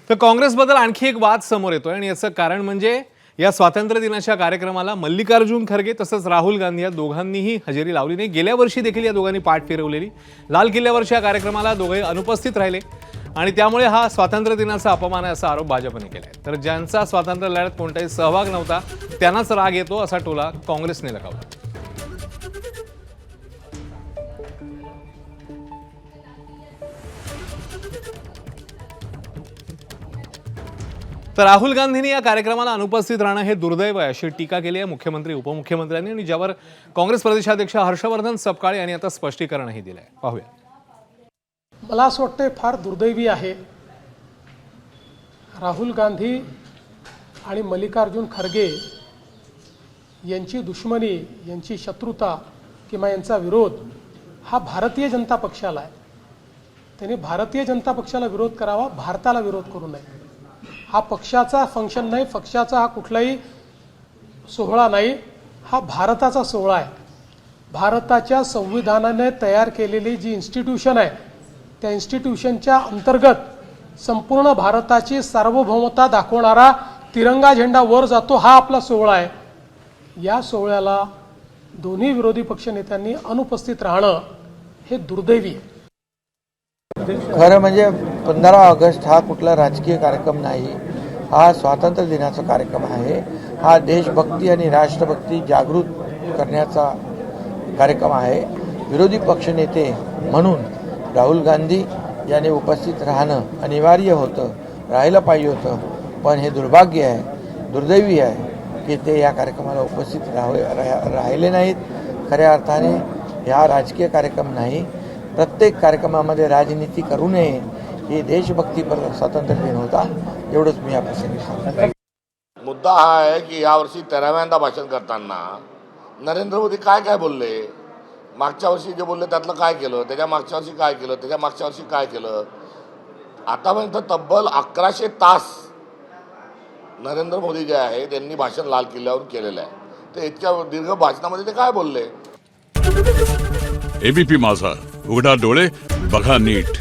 तर काँग्रेसबद्दल आणखी एक वाद समोर येतोय आणि याचं कारण म्हणजे या स्वातंत्र्य दिनाच्या कार्यक्रमाला मल्लिकार्जुन खरगे तसंच राहुल गांधी या दोघांनीही हजेरी लावली नाही। गेल्या वर्षी देखील या दोघांनी पाठ फिरवलेली। लाल किल्ल्यावरच्या कार्यक्रमाला दोघे अनुपस्थित राहिले आणि त्यामुळे हा स्वातंत्र्य दिनाचा अपमान आहे असा आरोप भाजपने केलाय। तर ज्यांचा स्वातंत्र्य लढ्यात कोणताही सहभाग नव्हता त्यांनाच राग येतो असा टोला काँग्रेसने लगावला। तर राहुल गांधींनी या कार्यक्रमाला अनुपस्थित राहणं हे दुर्दैव आहे अशी टीका केली आहे मुख्यमंत्री उपमुख्यमंत्र्यांनी आणि ज्यावर काँग्रेस प्रदेशाध्यक्ष हर्षवर्धन सपकाळे यांनी आता स्पष्टीकरणही दिलं आहे। पाहूया। मला असं वाटतं फार दुर्दैवी आहे राहुल गांधी आणि मल्लिकार्जुन खरगे यांची दुश्मनी, यांची शत्रुता किंवा यांचा विरोध हा भारतीय जनता पक्षाला आहे। त्यांनी भारतीय जनता पक्षाला विरोध करावा, भारताला विरोध करू नये। हा पक्षाचा फंक्शन नाही, पक्षाचा हा कुठलाही सोहळा नाही, हा भारताचा सोहळा आहे। भारताच्या संविधानाने तयार केलेली जी इन्स्टिट्यूशन आहे त्या इन्स्टिट्यूशनच्या अंतर्गत संपूर्ण भारताची सार्वभौमता दाखवणारा तिरंगा झेंडा वर जातो, हा आपला सोहळा आहे। या सोहळ्याला दोन्ही विरोधी पक्षनेत्यांनी अनुपस्थित राहणं हे दुर्दैवी आहे। खरं म्हणजे 15 ऑगस्ट हा कुठला राजकीय कार्यक्रम नाही, हा स्वातंत्र्य दिनाचा कार्यक्रम आहे। हा देशभक्ती आणि राष्ट्रभक्ती जागृत करण्याचा कार्यक्रम आहे। विरोधी पक्षनेते म्हणून राहुल गांधी यांनी उपस्थित राहणं अनिवार्य होतं, राहायला पाहिजे होतं, पण हे दुर्भाग्य आहे, दुर्दैवी आहे की ते या कार्यक्रमाला उपस्थित राहिले नाहीत। खऱ्या अर्थाने हा राजकीय कार्यक्रम नाही, प्रत्येक कार्यक्रमामध्ये राजनीती करू नये, ही देशभक्तीपर स्वातंत्र्य दिन होता, एवढंच मी या प्रसंगी सांगतो। मुद्दा हा आहे की यावर्षी 13व्यांदा भाषण करताना नरेंद्र मोदी काय काय बोलले, मागच्या वर्षी जे बोलले त्यातलं काय केलं, त्याच्या मागच्या वर्षी काय केलं, त्याच्या मागच्या वर्षी काय केलं। आतापर्यंत तब्बल 1100 तास नरेंद्र मोदी जे आहे त्यांनी भाषण लाल किल्ल्यावर केलेलं आहे। तर इतक्या दीर्घ भाषणामध्ये ते काय बोलले। एबीपी माझा, उघडा डोळे बघा नीट।